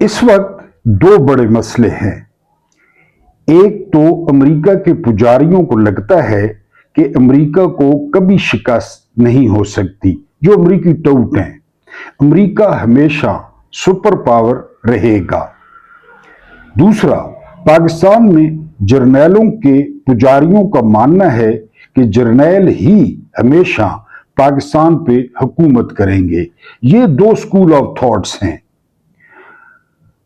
इस वक्त दो बड़े मसले हैं। एक तो अमेरिका के पुजारियों को लगता है कि अमेरिका को कभी शिकस्त नहीं हो सकती, जो अमेरिकी टाउट हैं। अमेरिका हमेशा सुपर पावर रहेगा। दूसरा, पाकिस्तान में जर्नैलों के पुजारियों का मानना है कि जर्नैल ही हमेशा पाकिस्तान पे हुकूमत करेंगे। ये दो स्कूल ऑफ थॉट्स हैं।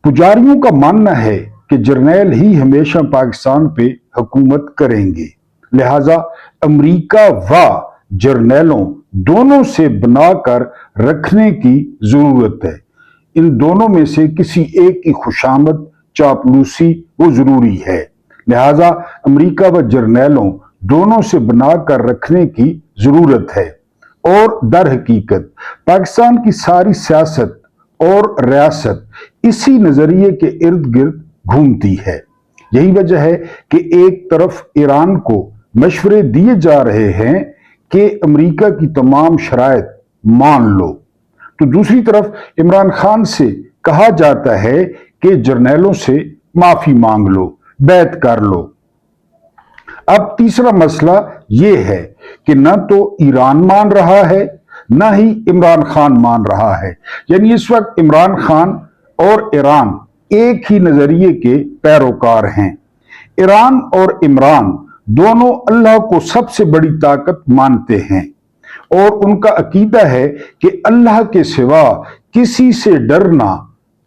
पुजारियों का मानना है कि जर्नैल ही हमेशा पाकिस्तान पे हुकूमत करेंगे, लिहाजा अमेरिका व जर्नैलों दोनों से बनाकर रखने की जरूरत है। इन दोनों में से किसी एक की खुशामद चापलूसी वो जरूरी है, लिहाजा अमेरिका व जर्नैलों दोनों से बनाकर रखने की जरूरत है। और दर हकीकत पाकिस्तान की सारी सियासत और रियासत इसी नजरिए के इर्द गिर्द घूमती है। यही वजह है कि एक तरफ ईरान को मशवरे दिए जा रहे हैं कि अमेरिका की तमाम शराइत मान लो, तो दूसरी तरफ इमरान खान से कहा जाता है कि जर्नैलों से माफी मांग लो, बैत कर लो। अब तीसरा मसला यह है कि न तो ईरान मान रहा है न ही इमरान खान मान रहा है। यानी इस वक्त इमरान खान और ईरान एक ही नजरिए के पैरोकार हैं। ईरान और इमरान दोनों अल्लाह को सबसे बड़ी ताकत मानते हैं और उनका अकीदा है कि अल्लाह के सिवा किसी से डरना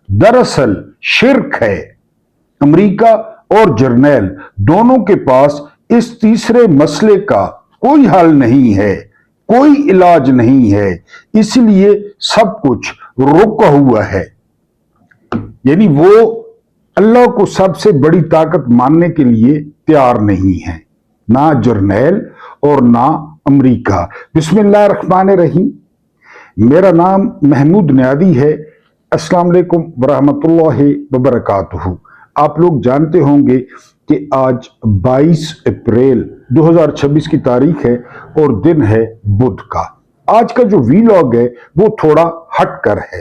दरअसल शिर्क है। अमेरिका और जर्नैल दोनों के पास इस तीसरे मसले का कोई हल नहीं है, कोई इलाज नहीं है, इसलिए सब कुछ रुका हुआ है। यानी वो अल्लाह को सबसे बड़ी ताकत मानने के लिए तैयार नहीं है, ना जर्नैल और ना अमेरिका। बिस्मिल्लाहिर्रहमानिर्रहीम। मेरा नाम महमूद नियादी है। अस्सलाम वालेकुम वरहमतुल्लाहि वबरकातुहू। आप लोग जानते होंगे कि आज 22 अप्रैल 2026 की तारीख है और दिन है बुध का। आज का जो वीलॉग है वो थोड़ा हटकर है,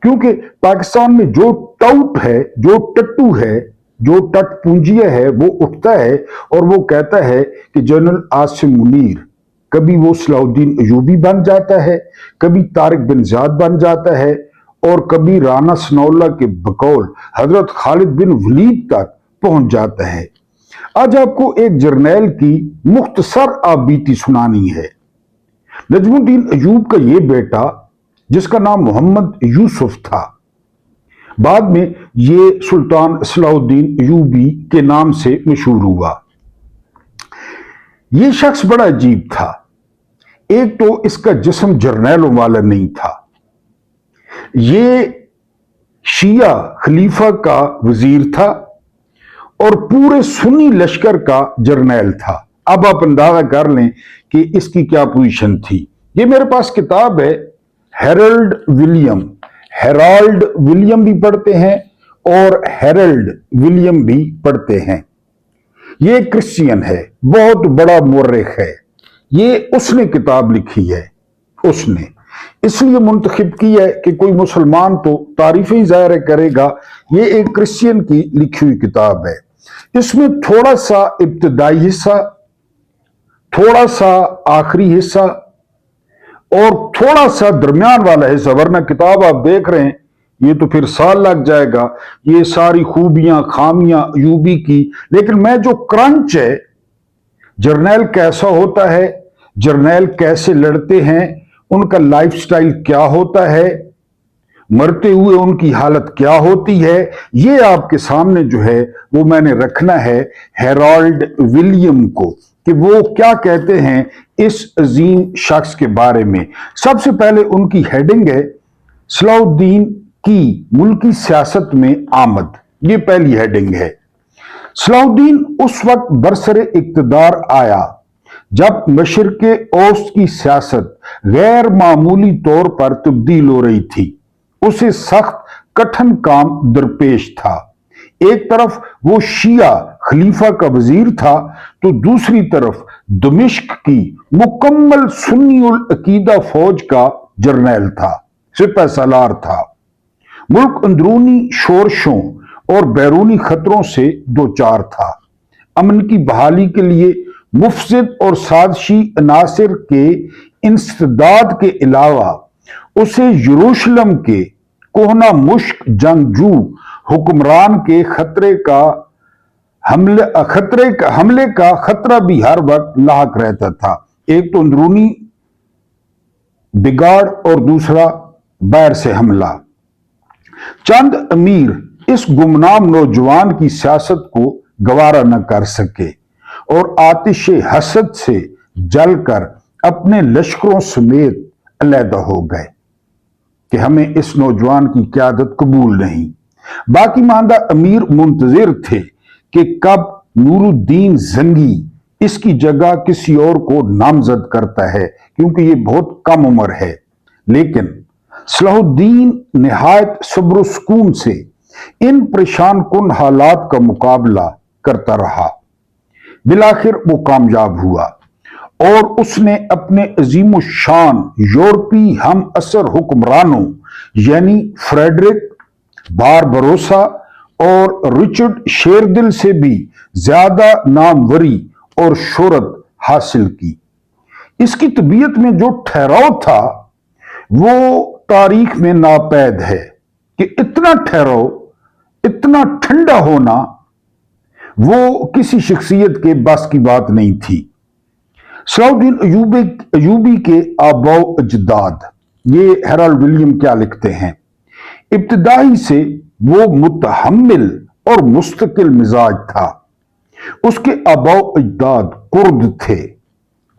क्योंकि पाकिस्तान में जो टाउट है, जो टट्टू है, जो टटपुंजिया है, वो उठता है और वो कहता है कि जनरल आसिम मुनीर कभी वो सलाउद्दीन अयूबी बन जाता है, कभी तारिक बिन ज़ियाद बन जाता है और कभी राना सनाउल्लाह के बकौल हजरत खालिद बिन वलीद तक पहुंच जाता है। आज आपको एक जर्नैल की मुख्तसर बीती सुनानी है। नजमुद्दीन अयूब का ये बेटा, जिसका नाम मोहम्मद यूसुफ था, बाद में ये सुल्तान सलाउद्दीन अयूबी के नाम से मशहूर हुआ। ये शख्स बड़ा अजीब था। एक तो इसका जिस्म जर्नैलों वाला नहीं था। ये शिया खलीफा का वजीर था और पूरे सुन्नी लश्कर का जर्नैल था। अब आप अंदाजा कर लें कि इसकी क्या पोजीशन थी। ये मेरे पास किताब है, हेराल्ड विलियम भी पढ़ते हैं और हेराल्ड विलियम भी पढ़ते हैं। ये क्रिश्चियन है, बहुत बड़ा मुर्रिख है। ये उसने किताब लिखी है, उसने इसलिए मुंतखब की है कि कोई मुसलमान तो तारीफें ज़ाहिर करेगा। ये एक क्रिश्चियन की लिखी हुई किताब है। इसमें थोड़ा सा इब्तदाई हिस्सा, थोड़ा सा आखिरी हिस्सा और थोड़ा सा दरमियान वाला हिस्सा, वरना किताब आप देख रहे हैं ये तो फिर साल लग जाएगा, ये सारी खूबियां खामियां अयूबी की। लेकिन मैं जो क्रंच है, जर्नैल कैसा होता है, जर्नैल कैसे लड़ते हैं, उनका लाइफस्टाइल क्या होता है, मरते हुए उनकी हालत क्या होती है, ये आपके सामने जो है वो मैंने रखना है हेराल्ड विलियम को, कि वो क्या कहते हैं इस अजीम शख्स के बारे में। सबसे पहले उनकी हेडिंग है सलाउद्दीन की मुल्की सियासत में आमद। ये पहली हेडिंग है। सलाउद्दीन उस वक्त बरसरे इक्तदार आया जब मशरिक़े औस्त की सियासत गैर मामूली तौर पर तब्दील हो रही थी। उसे सख्त कठिन काम दरपेश था। एक तरफ वो शिया खलीफा का वजीर था, तो दूसरी तरफ दमिश्क की मुकम्मल सुन्नी उल अकीदा फौज का जर्नैल था, सिपह सालार था। मुल्क अंदरूनी शोरशों और बैरूनी खतरों से दो चार था। अमन की बहाली के लिए मुफसिद और साजिशी अनासिर के इंसदाद के अलावा उसे यरूशलेम के कोहना मुश्क जंगजू हुक्मरान के हमले का खतरा भी हर वक्त लाक रहता था। एक तो अंदरूनी बिगाड़ और दूसरा बाहर से हमला। चंद अमीर इस गुमनाम नौजवान की सियासत को गवारा न कर सके और आतिश हसद से जलकर अपने लश्करों समेत अलहदा हो गए कि हमें इस नौजवान की क़यादत कबूल नहीं। बाकी मानदा अमीर मुंतजिर थे कि कब नूरुद्दीन जंगी इसकी जगह किसी और को नामजद करता है, क्योंकि ये बहुत कम उम्र है। लेकिन सलाहुद्दीन निहायत सब्र सुकून से इन परेशान कुन हालात का मुकाबला करता रहा। बिलाखिर वो कामयाब हुआ और उसने अपने अजीम शान यूरोपी हम असर हुक्मरानों यानी फ्रेडरिक बारबरोसा और रिचर्ड शेरदिल से भी ज्यादा नामवरी और शोहरत हासिल की। इसकी तबीयत में जो ठहराव था वो तारीख में नापैद है कि इतना ठहराव, इतना ठंडा होना वो किसी शख्सियत के बस की बात नहीं थी। सलाहुद्दीन अयूबी के आबाओ अजदाद, ये हेराल्ड विलियम क्या लिखते हैं, इब्तिदाई से वो मुतहम्मिल और मुस्तकिल मिजाज था। उसके आबाओ अजदाद कुर्द थे।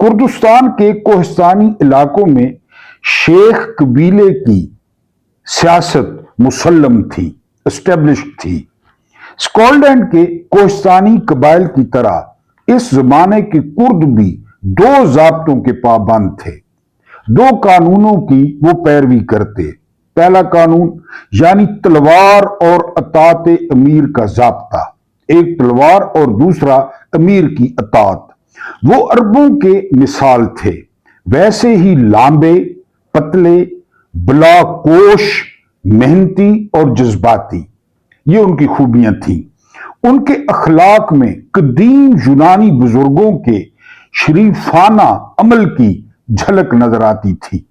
कुर्दिस्तान के कोहिस्तानी इलाकों में शेख कबीले की सियासत मुसल्लम थी, एस्टेब्लिश्ड थी। स्कॉटलैंड के कोहिस्तानी कबाइल की तरह इस जमाने के कुर्द भी दो ज़ाब्तों के पाबंद थे। दो कानूनों की वो पैरवी करते। पहला कानून यानी तलवार और अतात अमीर का ज़ाब्ता, एक तलवार और दूसरा अमीर की अतात। वो अरबों के मिसाल थे, वैसे ही लांबे, पतले, बलाकोश, मेहनती और जज्बाती, ये उनकी खूबियां थीं। उनके अखलाक में कदीम यूनानी बुजुर्गों के शरीफाना अमल की झलक नजर आती थी।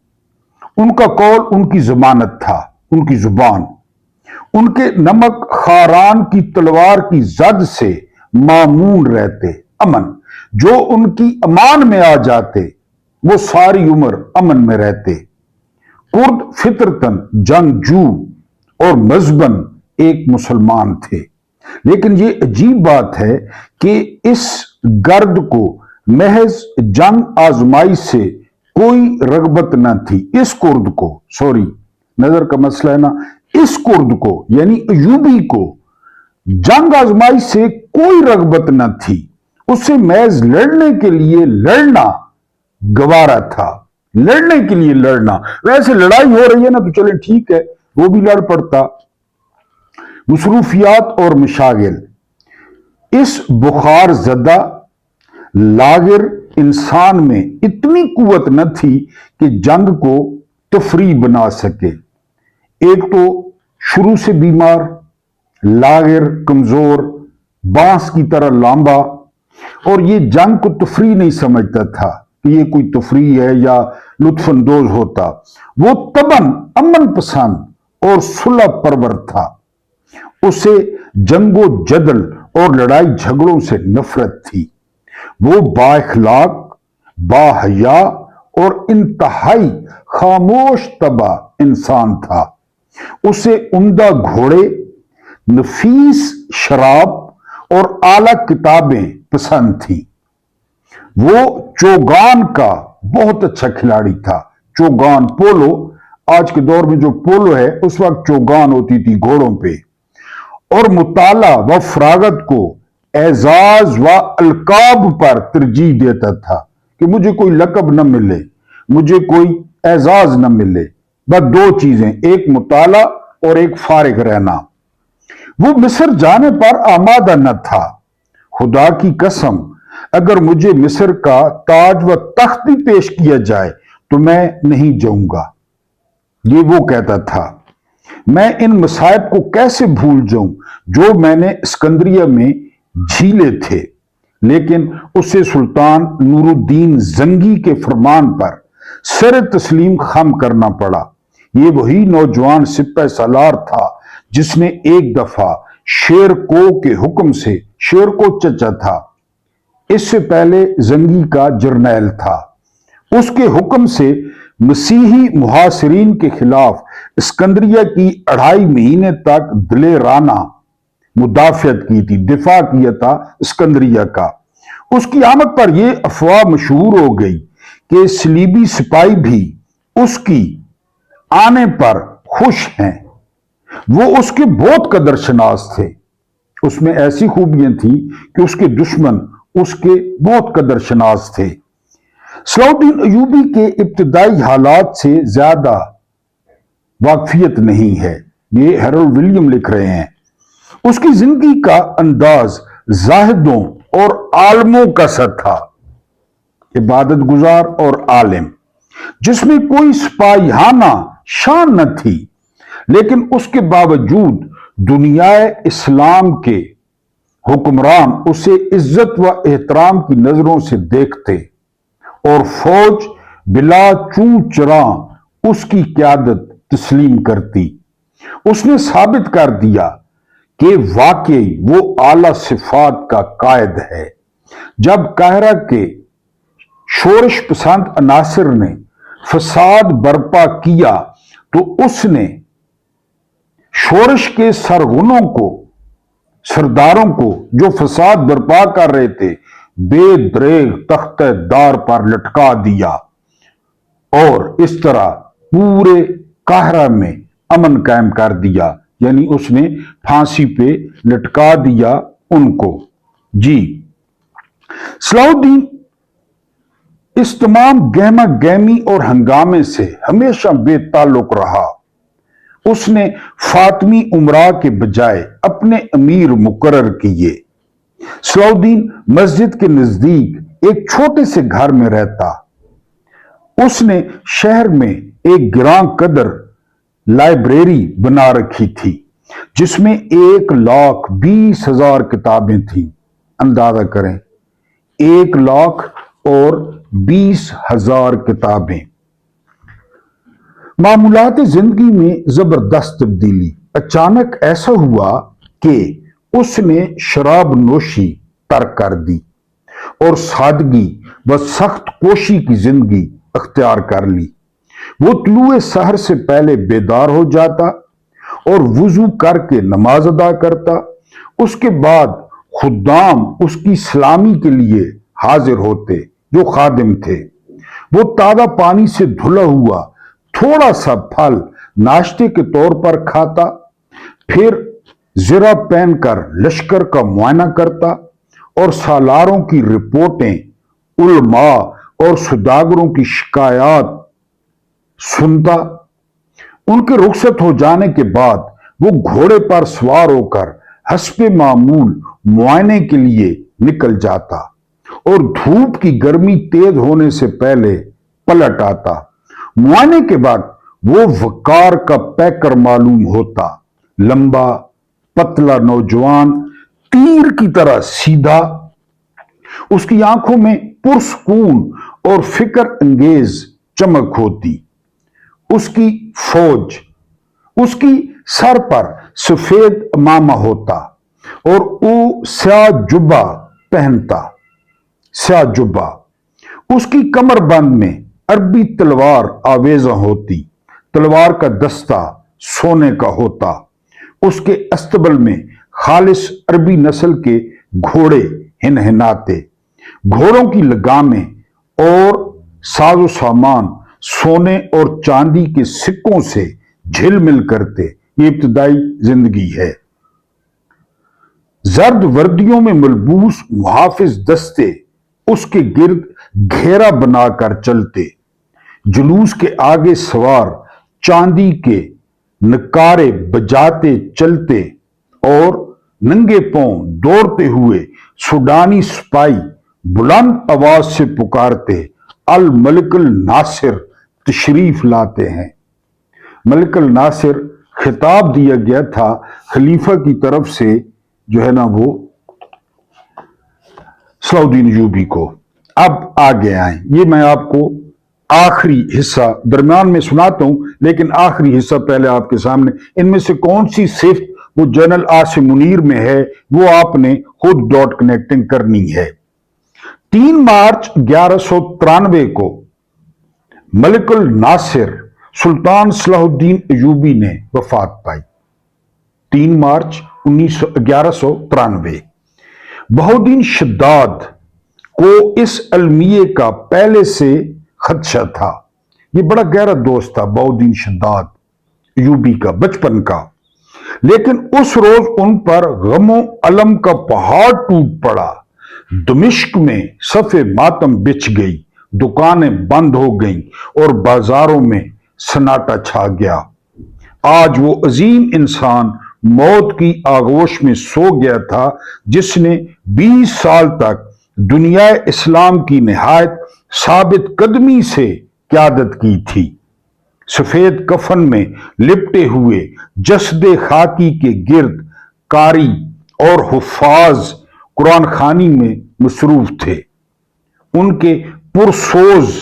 उनका कौल उनकी जमानत था, उनकी जुबान। उनके नमक खारान की तलवार की जद से मामून रहते। अमन जो उनकी अमान में आ जाते वो सारी उम्र अमन में रहते। कुर्द फितरतन जंगजू और मजहबन एक मुसलमान थे। लेकिन ये अजीब बात है कि इस गर्द को महज जंग आजमाई से कोई रगबत न थी। इस कुर्द को, सॉरी नजर का मसला है ना, इस कुर्द को यानी अयूबी को जंग आजमाई से कोई रगबत न थी। उससे महज लड़ने के लिए लड़ना गवारा था, लड़ने के लिए लड़ना। वैसे लड़ाई हो रही है ना तो चले ठीक है, वो भी लड़ पड़ता। मसरूफियात और मशागिल, इस बुखार ज़दा लागिर इंसान में इतनी कुव्वत न थी कि जंग को तफरी बना सके। एक तो शुरू से बीमार, लागिर, कमजोर, बांस की तरह लांबा, और ये जंग को तफरी नहीं समझता था कि ये कोई तफरी है या लुत्फानंदोज होता। वो तबन अमन पसंद और सुलह परवर था। उसे जंगो जदल और लड़ाई झगड़ों से नफरत थी। वो बाइखलाक, बाहया और इंतहाई खामोश तबा इंसान था। उसे उम्दा घोड़े, नफीस शराब और आला किताबें पसंद थी। वो चौगान का बहुत अच्छा खिलाड़ी था। चौगान, पोलो, आज के दौर में जो पोलो है उस वक्त चौगान होती थी घोड़ों पे। और मुताला व फरागत को एजाज व अलकाब पर तरजीह देता था कि मुझे कोई लकब न मिले, मुझे कोई एजाज न मिले, बस दो चीजें, एक मुताला और एक फारिग रहना। वो मिस्र जाने पर आमादा न था। खुदा की कसम, अगर मुझे मिस्र का ताज व तख्त भी पेश किया जाए तो मैं नहीं जाऊंगा, ये वो कहता था। मैं इन मसाइब को कैसे भूल जाऊं जो मैंने सिकंदरिया में झीले थे। लेकिन उसे सुल्तान नूरुद्दीन जंगी के फरमान पर सर तस्लीम खम करना पड़ा। ये वही नौजवान सिपह सालार था जिसने एक दफा शेर को के हुक्म से शेर को चचा था, इससे पहले जंगी का जर्नैल था। उसके हुक्म से मसीही मुहासिरीन के खिलाफ सिकंदरिया की 2.5 महीने तक दिलेराना मुदाफियत की थी, दिफा किया था सिकंदरिया का। उसकी आमद पर यह अफवाह मशहूर हो गई कि सलीबी सिपाही भी उसकी आने पर खुश हैं। वो उसके बहुत कदरशनास थे। उसमें ऐसी खूबियां थी कि उसके दुश्मन उसके बहुत कदरशनास थे। सलाउद्दीन अयूबी के इब्तदाई हालात से ज्यादा वाकफियत नहीं है, ये हैरोल्ड विलियम लिख रहे हैं। उसकी जिंदगी का अंदाज जाहिदों और आलमों का सा था, इबादत गुजार और आलिम, जिसमें कोई सिपाहियाना शान न थी। लेकिन उसके बावजूद दुनियाए इस्लाम के हुक्मरान उसे इज्जत व एहतराम की नजरों से देखते और फौज बिला चू चरा उसकी क्यादत तस्लीम करती। उसने साबित कर दिया कि वाकई वो आला सिफात का कायद है। जब काहिरा के शोरश पसंद अनासिर ने फसाद बर्पा किया तो उसने शोरश के सरगुनों को, सरदारों को जो फसाद बर्पा कर रहे थे, बेदरेग तख्ते दार पर लटका दिया और इस तरह पूरे काहिरा में अमन कायम कर दिया। यानी उसने फांसी पे लटका दिया उनको। जी, सलाउद्दीन इस तमाम गहमा गहमी और हंगामे से हमेशा बेताल्लुक रहा। उसने फातमी उमरा के बजाय अपने अमीर मुकर्रर किए। सलाउद्दीन मस्जिद के नजदीक एक छोटे से घर में रहता। उसने शहर में एक गिरां कदर लाइब्रेरी बना रखी थी जिसमें 1,20,000 किताबें थीं। अंदाजा करें, 1,20,000 किताबें। मामूलात जिंदगी में जबरदस्त तब्दीली। अचानक ऐसा हुआ कि उसने शराब नोशी तर्क कर दी और सादगी व सख्त कोशी की जिंदगी अख्तियार कर ली। वो तुलुए सहर से पहले बेदार हो जाता और वुजू करके नमाज अदा करता। उसके बाद खुद्दाम उसकी सलामी के लिए हाजिर होते जो खादिम थे। वो ताजा पानी से धुला हुआ थोड़ा सा फल नाश्ते के तौर पर खाता, फिर जिरा पहनकर लश्कर का मुआयना करता और सालारों की रिपोर्टें, उलमा और सुदागरों की शिकायत सुनता। उनके रुखसत हो जाने के बाद वो घोड़े पर सवार होकर हस्बे मामूल मुआयने के लिए निकल जाता और धूप की गर्मी तेज होने से पहले पलट आता। मुआयने के बाद वो वकार का पैकर मालूम होता, लंबा पतला नौजवान, तीर की तरह सीधा। उसकी आंखों में पुरसकून और फिक्र अंगेज चमक होती। उसकी फौज, उसकी सर पर सफेद अमामा होता और वो स्याह जुब्बा पहनता। स्याह जुब्बा। उसकी कमरबंद में अरबी तलवार आवेजा होती। तलवार का दस्ता सोने का होता। उसके अस्तबल में खालिस अरबी नस्ल के घोड़े हिनहिनाते। घोड़ों की लगामें और साजो सामान सोने और चांदी के सिक्कों से झिलमिल करते। ये इब्तदाई जिंदगी है। जर्द वर्दियों में मलबूस मुहाफिज दस्ते उसके गिर्द घेरा बनाकर चलते। जुलूस के आगे सवार चांदी के नकारे बजाते चलते और नंगे पांव दौड़ते हुए सुडानी सिपाही बुलंद आवाज से पुकारते, अल मलिकुल नासिर तशरीफ लाते हैं। मलिकुल नासिर خطاب دیا گیا تھا خلیفہ کی طرف سے جو ہے نا وہ صلاح الدین ایوبی کو۔ اب آگے آئیں، یہ میں آپ کو آخری حصہ درمیان میں سناتا ہوں، لیکن آخری حصہ پہلے آپ کے سامنے، ان میں سے کون سی صفت وہ جنرل عاصم منیر میں ہے وہ آپ نے خود ڈاٹ کنیکٹنگ کرنی ہے۔ 3 مارچ 1193 کو ملک الناصر سلطان صلاح الدین ایوبی نے وفات پائی۔ 3 مارچ 1193۔ بہاؤالدین شداد کو اس المیے کا پہلے سے خدشہ تھا۔ یہ بڑا گہرا دوست تھا بہاؤالدین شداد ایوبی کا بچپن کا، لیکن اس روز ان پر غم و الم کا پہاڑ ٹوٹ پڑا۔ دمشق میں صف ماتم بچھ گئی، دکانیں بند ہو گئیں اور بازاروں میں سناٹا چھا گیا۔ آج وہ عظیم انسان موت کی آغوش میں سو گیا تھا، جس نے 20 سال تک دنیا اسلام کی نہایت ثابت قدمی سے قیادت کی تھی۔ سفید کفن میں لپٹے ہوئے جسد خاکی کے گرد قاری اور حفاظ قرآن خوانی میں مصروف تھے۔ ان کے پرسوز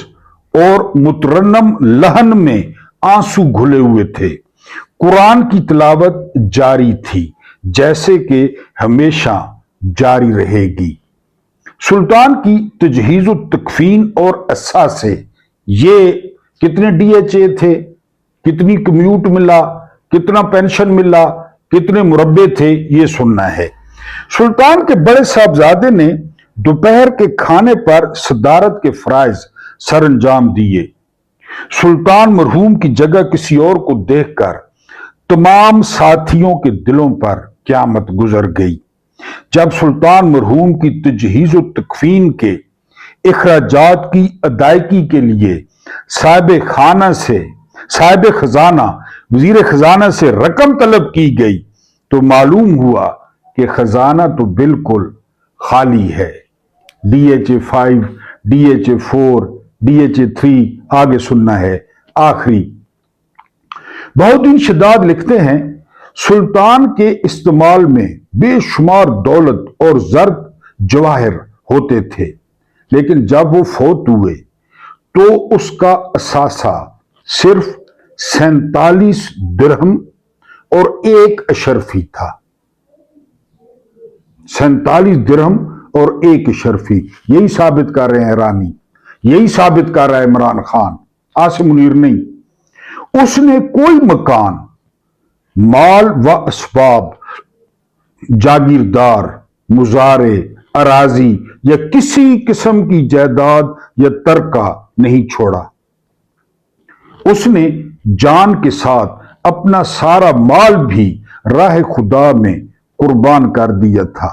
اور مترنم لہن میں آنسو گھلے ہوئے تھے۔ قرآن کی تلاوت جاری تھی، جیسے کہ ہمیشہ جاری رہے گی۔ سلطان کی تجہیز و تکفین اور اثاثے، یہ کتنے ڈی ایچ اے تھے، کتنی کمیوٹ ملا، کتنا پینشن ملا، کتنے مربے تھے، یہ سننا ہے۔ سلطان کے بڑے صاحبزادے نے دوپہر کے کھانے پر صدارت کے فرائض سر انجام دیے۔ سلطان مرحوم کی جگہ کسی اور کو دیکھ کر تمام ساتھیوں کے دلوں پر قیامت گزر گئی۔ جب سلطان مرحوم کی تجہیز و تکفین کے اخراجات کی ادائیگی کے لیے صاحب خزانہ وزیر خزانہ سے رقم طلب کی گئی تو معلوم ہوا کہ خزانہ تو بالکل خالی ہے۔ D H A 5، D H A 4، D H A 3 آگے سننا ہے۔ آخری بہاؤالدین شداد لکھتے ہیں، سلطان کے استعمال میں بے شمار دولت اور زرد جواہر ہوتے تھے، لیکن جب وہ فوت ہوئے تو اس کا اثاثہ صرف 47 درہم اور 1 اشرفی تھا۔ 47 درہم اور 1 اشرفی، یہی ثابت کر رہے ہیں رانی، یہی ثابت کر رہا ہے عمران خان، عاصم منیر نہیں۔ اس نے کوئی مکان، مال و اسباب، جاگیردار، مزارع، اراضی یا کسی قسم کی جائیداد یا ترکہ نہیں چھوڑا۔ اس نے جان کے ساتھ اپنا سارا مال بھی راہ خدا میں قربان کر دیا تھا۔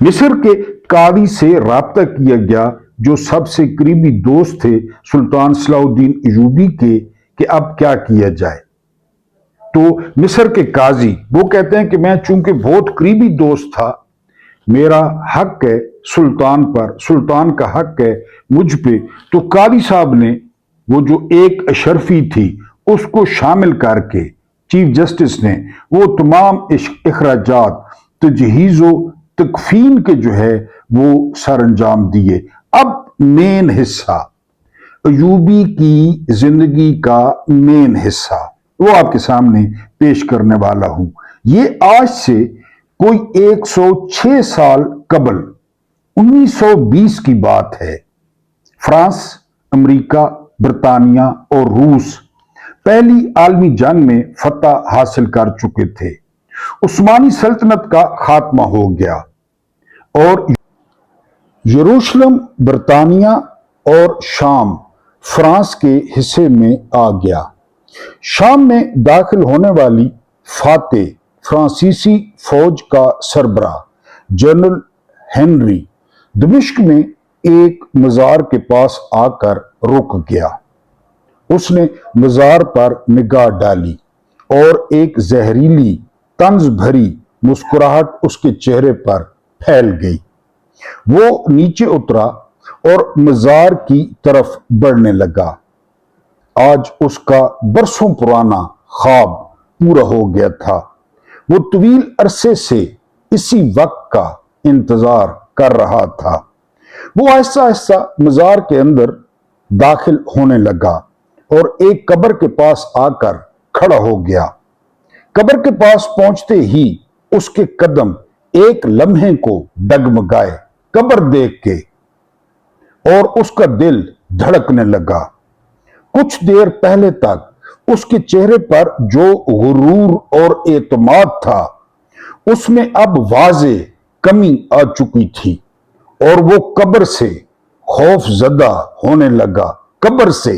مصر کے قاضی سے رابطہ کیا گیا، جو سب سے قریبی دوست تھے سلطان صلاح الدین ایوبی کے، کہ اب کیا کیا جائے۔ تو مصر کے قاضی وہ کہتے ہیں کہ میں چونکہ بہت قریبی دوست تھا، میرا حق ہے سلطان پر، سلطان کا حق ہے مجھ پہ، تو قاضی صاحب نے وہ جو 1 اشرفی تھی اس کو شامل کر کے چیف جسٹس نے وہ تمام اخراجات تجہیز و تکفین کے جو ہے وہ سر انجام دیے۔ اب مین حصہ، ایوبی کی زندگی کا مین حصہ، وہ آپ کے سامنے پیش کرنے والا ہوں۔ یہ آج سے کوئی 106 سال قبل 1920 کی بات ہے۔ فرانس، امریکہ، برطانیہ اور روس پہلی عالمی جنگ میں فتح حاصل کر چکے تھے۔ عثمانی سلطنت کا خاتمہ ہو گیا اور یروشلم برطانیہ اور شام فرانس کے حصے میں آ گیا۔ شام میں داخل ہونے والی فاتح فرانسیسی فوج کا سربراہ جنرل ہنری دمشق میں ایک مزار کے پاس آ کر رک گیا۔ اس نے مزار پر نگاہ ڈالی اور ایک زہریلی طنز بھری مسکراہٹ اس کے چہرے پر پھیل گئی۔ وہ نیچے اترا اور مزار کی طرف بڑھنے لگا۔ آج اس کا برسوں پرانا خواب पूरा हो गया था। वो तवील अरसे से इसी वक्त का इंतजार कर रहा था। वो आहिस्ता आहिस्ता मजार के अंदर दाखिल होने लगा और एक कब्र के पास आकर खड़ा हो गया। कब्र के पास पहुंचते ही उसके कदम एक लम्हे को डगमगाए कब्र देख के, और उसका दिल धड़कने लगा। कुछ देर पहले तक उसके चेहरे पर जो गुरूर और एतमाद था, उसमें अब वाजे कमी आ चुकी थी और वो कब्र से खौफजदा होने लगा। कब्र से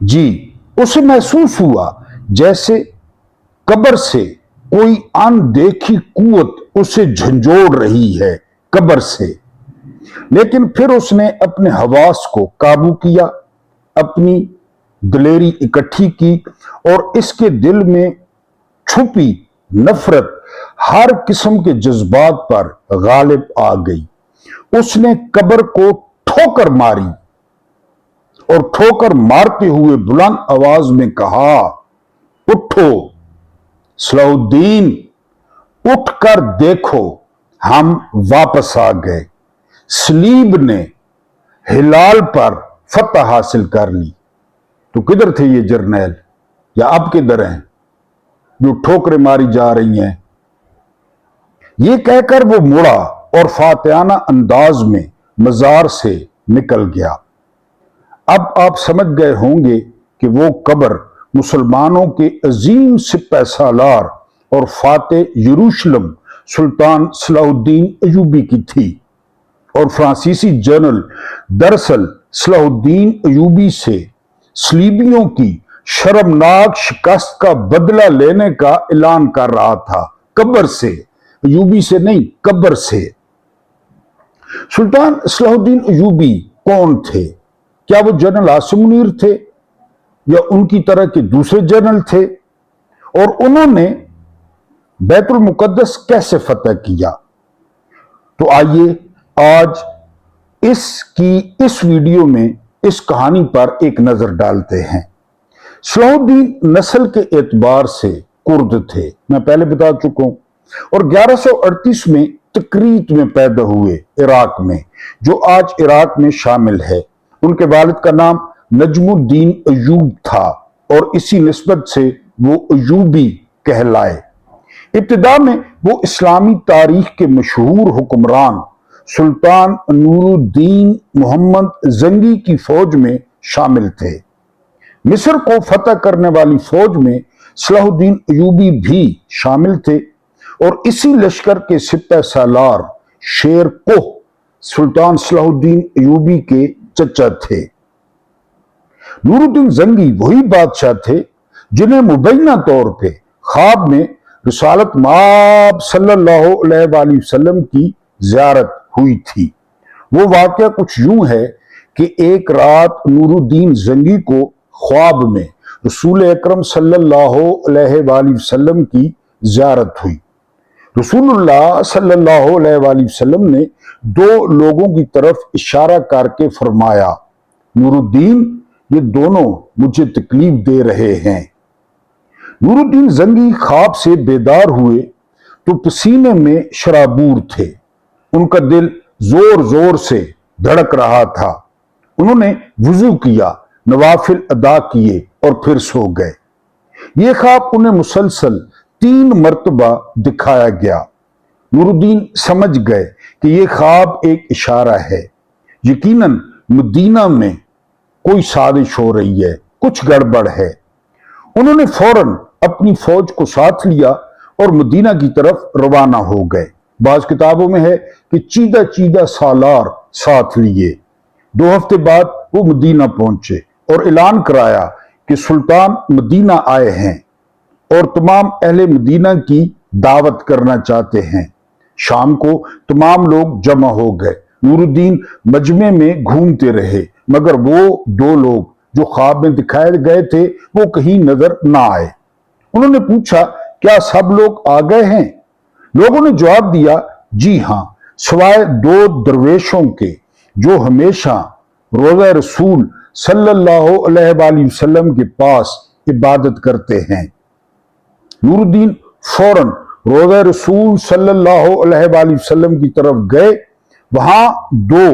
जी उसे महसूस हुआ जैसे कब्र से कोई अनदेखी कुव्वत उसे झंझोड़ रही है कब्र से। लेकिन फिर उसने अपने हवास को काबू किया, अपनी दिलेरी इकट्ठी की और इसके दिल में छुपी नफरत हर किस्म के जज्बात पर गालिब आ गई। उसने कब्र को ठोकर मारी और ठोकर मारते हुए बुलंद आवाज में कहा, उठो सलाहुद्दीन, उठकर देखो, हम वापस आ गए। सलीब ने हिलाल पर फतह हासिल कर ली। तो किधर थे ये जर्नैल, या अब किधर हैं जो ठोकरें मारी जा रही हैं? ये कहकर वो मुड़ा और फातिहाना अंदाज में मजार से निकल गया। अब आप समझ गए होंगे कि वो कब्र मुसलमानों के अजीम सिपह सालार और फातेह यरूशलेम सुल्तान सलाहुद्दीन अयूबी की थी। और फ्रांसीसी जनरल दरअसल सलाहुद्दीन अयूबी से सलीबियों की शर्मनाक शिकस्त का बदला लेने का ऐलान कर रहा था, कब्र से, अयूबी से नहीं, कब्र से। सुल्तान सलाहुद्दीन अयूबी कौन थे? क्या वो जनरल आसिम मुनीर थे या उनकी तरह के दूसरे जनरल थे? और उन्होंने बैतुल मुकद्दस कैसे फतह किया? तो आइए आज इस वीडियो में इस कहानी पर एक नजर डालते हैं। सलाहुद्दीन नस्ल के एतबार से कुर्द थे, मैं पहले बता चुका हूं, और 1138 में तकरीत में पैदा हुए इराक में, जो आज इराक में शामिल है। उनके वालिद का नाम नजमुद्दीन अयूब था और इसी निस्बत से वो अयूबी कहलाए। इब्तिदा में वो इस्लामी तारीख के मशहूर हुक्मरान सुल्तान नूरुद्दीन मोहम्मद जंगी की फौज में शामिल थे। मिस्र को फतह करने वाली फौज में सलाहुद्दीन अयूबी भी शामिल थे और इसी लश्कर के सिपह सालार शेर कोह सुल्तान सलाहुद्दीन अयूबी के चचा थे। नूरुद्दीन जंगी वही बादशाह थे जिन्हें मुबैना तौर पे ख्वाब में रिसालत माब सल्लल्लाहु अलैहि वसल्लम की ज़ियारत हुई थी। वो वाकया कुछ यूं है कि एक रात नूरुद्दीन जंगी को ख्वाब में रसूल अकरम सल्लल्लाहु अलैहि वसल्लम की ज़ियारत हुई। रसूलुल्लाह सल्लल्लाहु अलैहि वसल्लम ने दो लोगों की तरफ इशारा करके फरमाया, नूरुद्दीन, ये दोनों मुझे तकलीफ दे रहे हैं। नूरुद्दीन जंगी ख्वाब से बेदार हुए तो पसीने में शराबूर थे। उनका दिल जोर जोर से धड़क रहा था। उन्होंने वुजू किया, नवाफिल अदा किए और फिर सो गए। ये ख्वाब उन्हें मुसलसल 3 मर्तबा दिखाया गया। नूरुद्दीन समझ गए कि ये ख्वाब एक इशारा है। यकीनन मदीना में कोई साजिश हो रही है, कुछ गड़बड़ है। उन्होंने फौरन अपनी फौज को साथ लिया और मदीना की तरफ रवाना हो गए। बाज किताबों में है कि चीदा चीदा सालार साथ लिए। 2 हफ्ते बाद वो मदीना पहुंचे और ऐलान कराया कि सुल्तान मदीना आए हैं और तमाम अहले मदीना की दावत करना चाहते हैं। शाम को तमाम लोग जमा हो गए। नूरुद्दीन मजमे में घूमते रहे, मगर वो 2 लोग जो ख्वाब में दिखाए गए थे वो कहीं नजर ना आए। उन्होंने पूछा, क्या सब लोग आ गए हैं? लोगों ने जवाब दिया, जी हां, सिवाय 2 दरवेशों के जो हमेशा रोज़ा रसूल सल्लल्लाहु अलैहि वसल्लम के पास इबादत करते हैं। नूरुद्दीन फौरन रोज़ा रसूल सल्लल्लाहु अलैहि वसल्लम की तरफ गए। वहां दो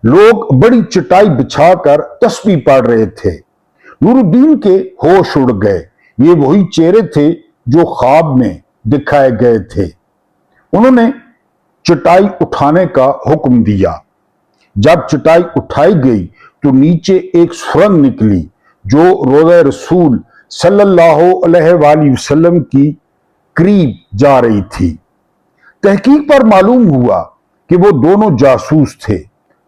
लोग बड़ी चटाई बिछाकर तस्बीह पढ़ रहे थे। नूरुद्दीन के होश उड़ गए। ये वही चेहरे थे जो ख्वाब में दिखाए गए थे। उन्होंने चटाई उठाने का हुक्म दिया। जब चटाई उठाई गई तो नीचे एक सुरंग निकली जो रोज़ा रसूल सल्लल्लाहु अलैहि वसल्लम की करीब जा रही थी। तहकीक पर मालूम हुआ कि वो दोनों जासूस थे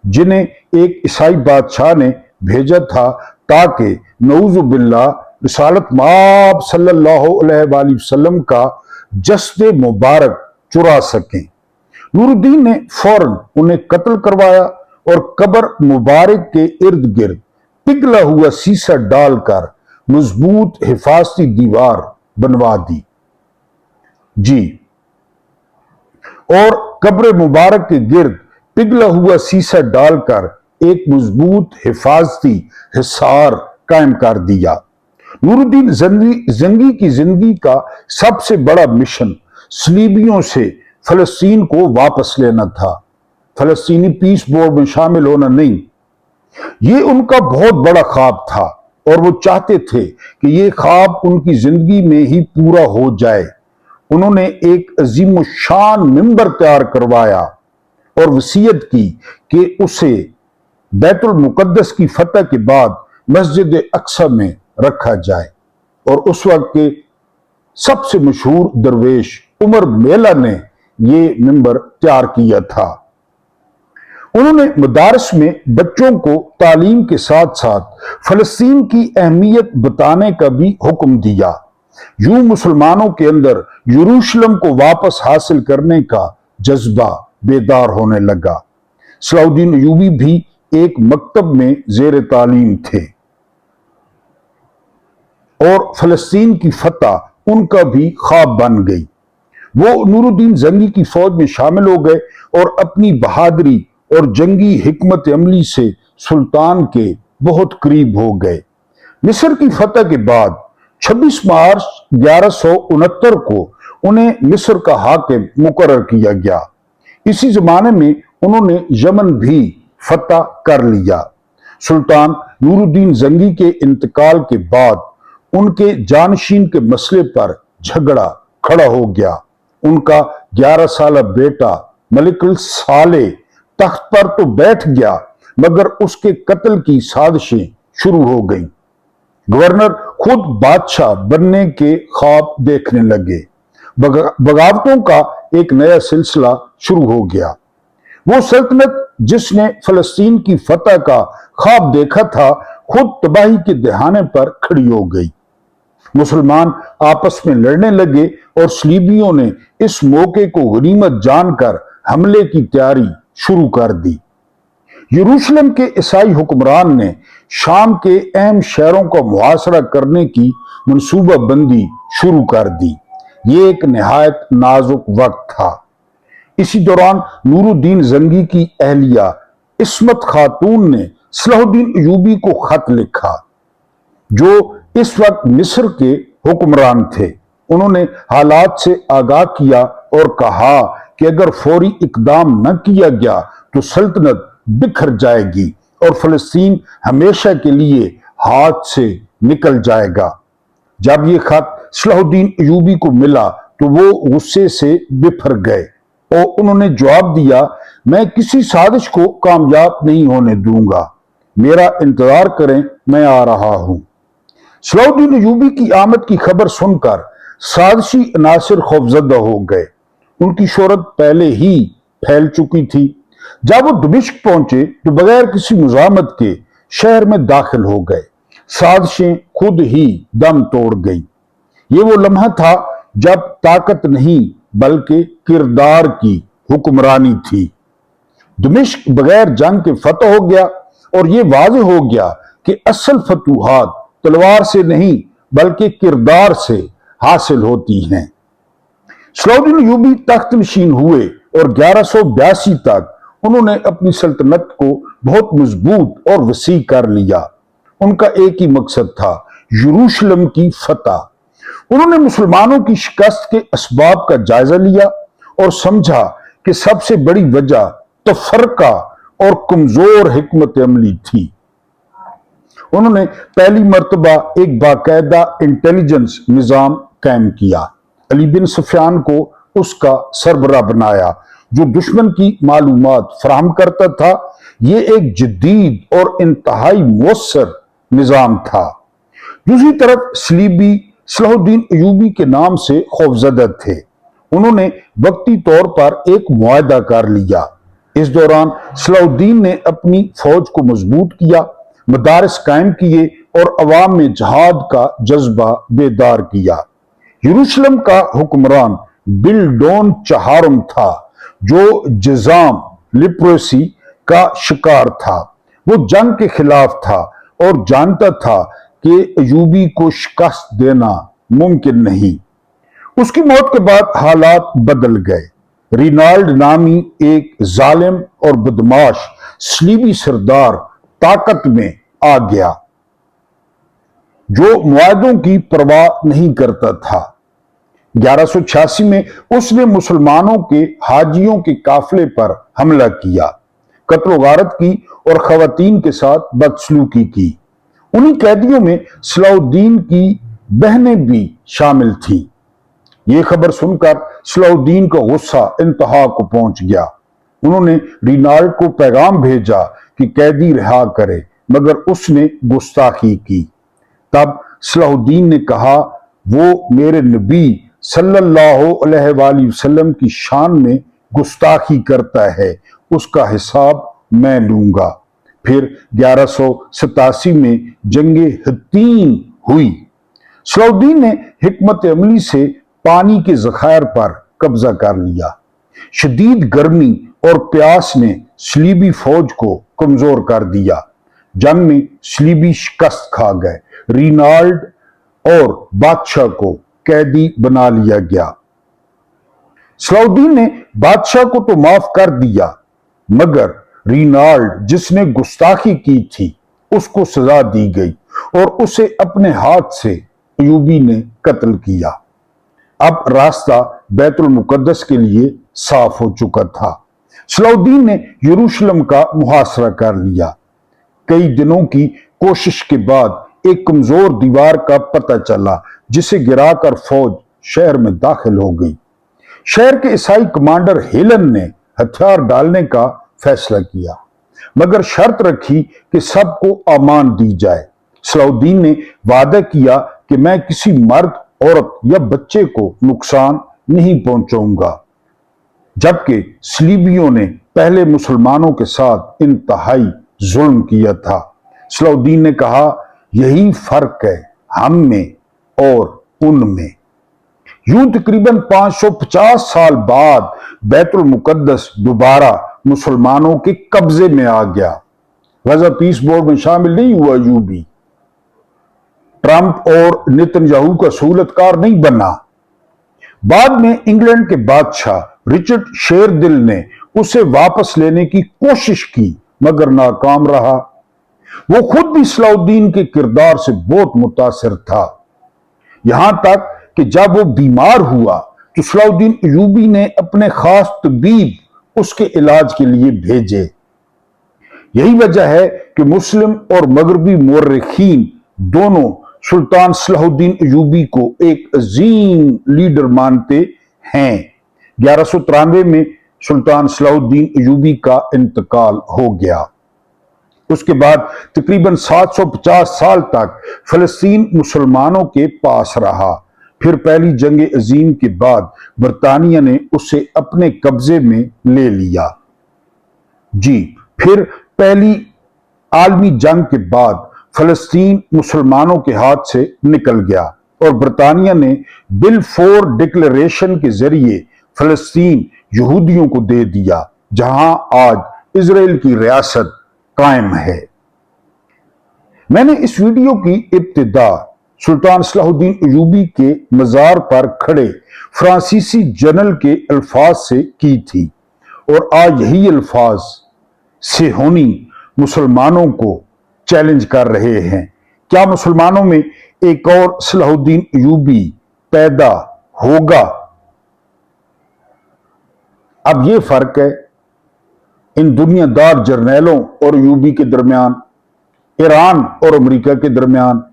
जिन्हें एक ईसाई बादशाह ने भेजा था ताकि नऊजुबिल्लाह रिसालत माब सल्लल्लाहु अलैहि वसल्लम का जस्द मुबारक चुरा सकें। नूरुद्दीन ने फौरन उन्हें कत्ल करवाया और कब्र मुबारक के इर्द गिर्द पिघला हुआ सीसा डालकर मजबूत हिफाजती दीवार बनवा दी। जी, और कब्र मुबारक के गिर्द पिघला हुआ सीसा डालकर एक मजबूत हिफाजती हिसार कायम कर दिया। नूरुद्दीन जंगी की जिंदगी का सबसे बड़ा मिशन सलीबियों से फलस्तीन को वापस लेना था, फलस्तीनी पीस बोर्ड में शामिल होना नहीं। ये उनका बहुत बड़ा ख्वाब था और वो चाहते थे कि ये ख्वाब उनकी जिंदगी में ही पूरा हो जाए। उन्होंने एक अजीम शान मिंबर तैयार करवाया और वसीयत की कि उसे बैतुल मुकद्दस की फतह के बाद मस्जिद अक्सा में रखा जाए। और उस वक्त के सबसे मशहूर दरवेश उमर मेला ने ये मिंबर तैयार किया था। उन्होंने मदारस में बच्चों को तालीम के साथ साथ फलस्तीन की अहमियत बताने का भी हुक्म दिया। यूं मुसलमानों के अंदर यरूशलेम को वापस हासिल करने का जज्बा बेदार होने लगा। सलाहुद्दीन अय्यूबी भी एक मकतब में जेर तालीम थे और फलस्तीन की फतह उनका भी ख्वाब बन गई। वो नूरुद्दीन जंगी की फौज में शामिल हो गए और अपनी बहादुरी और जंगी हिकमत अमली से सुल्तान के बहुत करीब हो गए। मिस्र की फतह के बाद 26 मार्च 1169 को उन्हें मिस्र का हाकिम मुकर्रर किया गया। इसी जमाने में उन्होंने यमन भी फतह कर लिया। सुल्तान नूरुद्दीन जंगी के इंतकाल के बाद उनके जानशीन के मसले पर झगड़ा खड़ा हो गया। उनका 11 साल बेटा मलिकुल साले तख्त पर तो बैठ गया मगर उसके कत्ल की साजिशें शुरू हो गईं। गवर्नर खुद बादशाह बनने के ख्वाब देखने लगे। बगावतों का एक नया सिलसिला शुरू हो गया। वो सल्तनत जिसने फलस्तीन की फतह का ख्वाब देखा था खुद तबाही के दहाने पर खड़ी हो गई। मुसलमान आपस में लड़ने लगे और सलीबियों ने इस मौके को गनीमत जानकर हमले की तैयारी शुरू कर दी। यरूशलेम के ईसाई हुक्मरान ने शाम के अहम शहरों का मुहासरा करने की मंसूबा बंदी शुरू कर दी। ये एक निहायत नाजुक वक्त था। इसी दौरान नूरुद्दीन जंगी की अहलिया इस्मत खातून ने सलाहुद्दीन अय्यूबी को खत लिखा जो इस वक्त मिस्र के हुक्मरान थे। उन्होंने हालात से आगाह किया और कहा कि अगर फौरी इकदाम न किया गया तो सल्तनत बिखर जाएगी और फलस्तीन हमेशा के लिए हाथ से निकल जाएगा। जब ये खत सलाहुद्दीन अय्यूबी को मिला तो वो गुस्से से बिफर गए और उन्होंने जवाब दिया, मैं किसी साजिश को कामयाब नहीं होने दूंगा, मेरा इंतजार करें, मैं आ रहा हूं। सलाहुद्दीन अय्यूबी की आमद की खबर सुनकर साजिशी अनासिर खौफजदा हो गए। उनकी शोहरत पहले ही फैल चुकी थी। जब वो दमिश्क पहुंचे तो बगैर किसी मुजामत के शहर में दाखिल हो गए। साजिशें खुद ही दम तोड़ गई। ये वो लम्हा था जब ताकत नहीं बल्कि किरदार की हुक्मरानी थी। दमिश्क बगैर जंग के फतह हो गया और ये वाज़ेह हो गया कि असल फतूहात तलवार से नहीं बल्कि किरदार से हासिल होती हैं। सलाहुद्दीन अय्यूबी तख्त नशीन हुए और 1182 तक उन्होंने अपनी सल्तनत को बहुत मजबूत और वसी कर लिया। ان کا ایک ہی مقصد تھا، یروشلم کی فتح۔ انہوں نے مسلمانوں کی شکست کے اسباب کا جائزہ لیا اور سمجھا کہ سب سے بڑی وجہ تفرقہ اور کمزور حکمت عملی تھی۔ انہوں نے پہلی مرتبہ ایک باقاعدہ انٹیلیجنس نظام قائم کیا، علی بن سفیان کو اس کا سربراہ بنایا جو دشمن کی معلومات فراہم کرتا تھا۔ یہ ایک جدید اور انتہائی مؤثر نظام تھا۔ دوسری طرف صلیبی صلاح الدین ایوبی کے نام سے خوفزدہ تھے۔ انہوں نے وقتی طور پر ایک معاہدہ کر لیا۔ اس دوران صلاح الدین نے اپنی فوج کو مضبوط کیا، مدارس قائم کیے اور عوام میں جہاد کا جذبہ بیدار کیا۔ یروشلم کا حکمران بلڈون چہارم تھا جو جذام لیپروسی کا شکار تھا۔ وہ جنگ کے خلاف تھا اور جانتا تھا کہ ایوبی کو شکست دینا ممکن نہیں۔ اس کی موت کے بعد حالات بدل گئے۔ رینالڈ نامی ایک ظالم اور بدماش صلیبی سردار طاقت میں آ گیا جو معاہدوں کی پرواہ نہیں کرتا تھا۔ 1186 میں اس نے مسلمانوں کے حاجیوں کے قافلے پر حملہ کیا، قتل و غارت کی اور خواتین کے ساتھ بدسلوکی کی۔ انہی قیدیوں میں صلاح الدین کی بہنیں بھی شامل تھیں۔ یہ خبر سن کر صلاح الدین کا غصہ انتہا کو پہنچ گیا۔ انہوں نے رینالڈ کو پیغام بھیجا کہ قیدی رہا کرے، مگر اس نے گستاخی کی۔ تب صلاح الدین نے کہا، وہ میرے نبی صلی اللہ علیہ وآلہ وسلم کی شان میں گستاخی کرتا ہے، اس کا حساب میں لوں گا۔ پھر 1187 میں جنگ حطین ہوئی۔ صلاح الدین نے حکمت عملی سے پانی کے ذخائر پر قبضہ کر لیا۔ شدید گرمی اور پیاس نے صلیبی فوج کو کمزور کر دیا۔ جنگ میں صلیبی شکست کھا گئے۔ رینالڈ اور بادشاہ کو قیدی بنا لیا گیا۔ صلاح الدین نے بادشاہ کو تو معاف کر دیا، مگر رینالڈ جس نے گستاخی کی تھی اس کو سزا دی گئی اور اسے اپنے ہاتھ سے ایوبی نے قتل کیا۔ اب راستہ بیت المقدس کے لیے صاف ہو چکا تھا۔ صلاح الدین نے یروشلم کا محاصرہ کر لیا۔ کئی دنوں کی کوشش کے بعد ایک کمزور دیوار کا پتہ چلا جسے گرا کر فوج شہر میں داخل ہو گئی۔ شہر کے عیسائی کمانڈر ہیلن نے ہتھیار ڈالنے کا فیصلہ کیا، مگر شرط رکھی کہ سب کو امان دی جائے۔ صلاح الدین نے وعدہ کیا کہ میں کسی مرد، عورت یا بچے کو نقصان نہیں پہنچاؤں گا، جبکہ صلیبیوں نے پہلے مسلمانوں کے ساتھ انتہائی ظلم کیا تھا۔ صلاح الدین نے کہا، یہی فرق ہے ہم میں اور ان میں۔ یوں تقریباً 550 سال بعد بیت المقدس دوبارہ مسلمانوں کے قبضے میں آ گیا۔ غزہ پیس بورڈ میں شامل نہیں ہوا ایوبی۔ ٹرمپ اور نیتن یاہو کا سہولت کار نہیں بنا۔ بعد میں انگلینڈ کے بادشاہ رچرڈ شیردل نے اسے واپس لینے کی کوشش کی مگر ناکام رہا۔ وہ خود بھی صلاح الدین کے کردار سے بہت متاثر تھا، یہاں تک کہ جب وہ بیمار ہوا تو صلاح الدین ایوبی نے اپنے خاص طبیب اس کے علاج کے لیے بھیجے۔ یہی وجہ ہے کہ مسلم اور مغربی مورخین دونوں سلطان صلاح الدین ایوبی کو ایک عظیم لیڈر مانتے ہیں۔ 1193 میں سلطان صلاح الدین ایوبی کا انتقال ہو گیا۔ اس کے بعد تقریباً 750 سال تک فلسطین مسلمانوں کے پاس رہا۔ پھر پہلی جنگ عظیم کے بعد برطانیہ نے اسے اپنے قبضے میں لے لیا۔ پھر پہلی عالمی جنگ کے بعد فلسطین مسلمانوں کے ہاتھ سے نکل گیا اور برطانیہ نے بلفور ڈکلیریشن کے ذریعے فلسطین یہودیوں کو دے دیا، جہاں آج اسرائیل کی ریاست قائم ہے۔ میں نے اس ویڈیو کی ابتدا سلطان صلاح الدین ایوبی کے مزار پر کھڑے فرانسیسی جنرل کے الفاظ سے کی تھی، اور آج یہی الفاظ صہیونی مسلمانوں کو चैलेंज कर रहे हैं। क्या मुसलमानों में एक और सलाहुद्दीन अयूबी पैदा होगा? अब ये फर्क है इन दुनियादार जर्नैलों और अयूबी के दरमियान, ईरान और अमेरिका के दरमियान,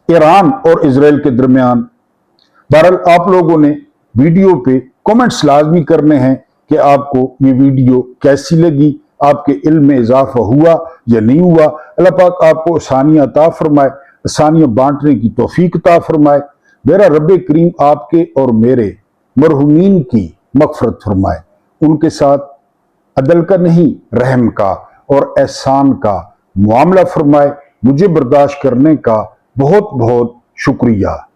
ईरान और इजराइल के दरमियान। बहरहाल आप लोगों ने वीडियो पे कमेंट्स लाजमी करने हैं कि आपको ये वीडियो कैसी लगी, आपके इल्म में इजाफा हुआ या नहीं हुआ। अल्लाह पाक आपको आसानियां अता फरमाए, आसानियां बांटने की तौफीक अता फरमाए। मेरा रब करीम आपके और मेरे मरहुमीन की मगफरत फरमाए, उनके साथ अदल का नहीं रहम का और एहसान का मुआमला फरमाए। मुझे बर्दाश्त करने का बहुत बहुत शुक्रिया।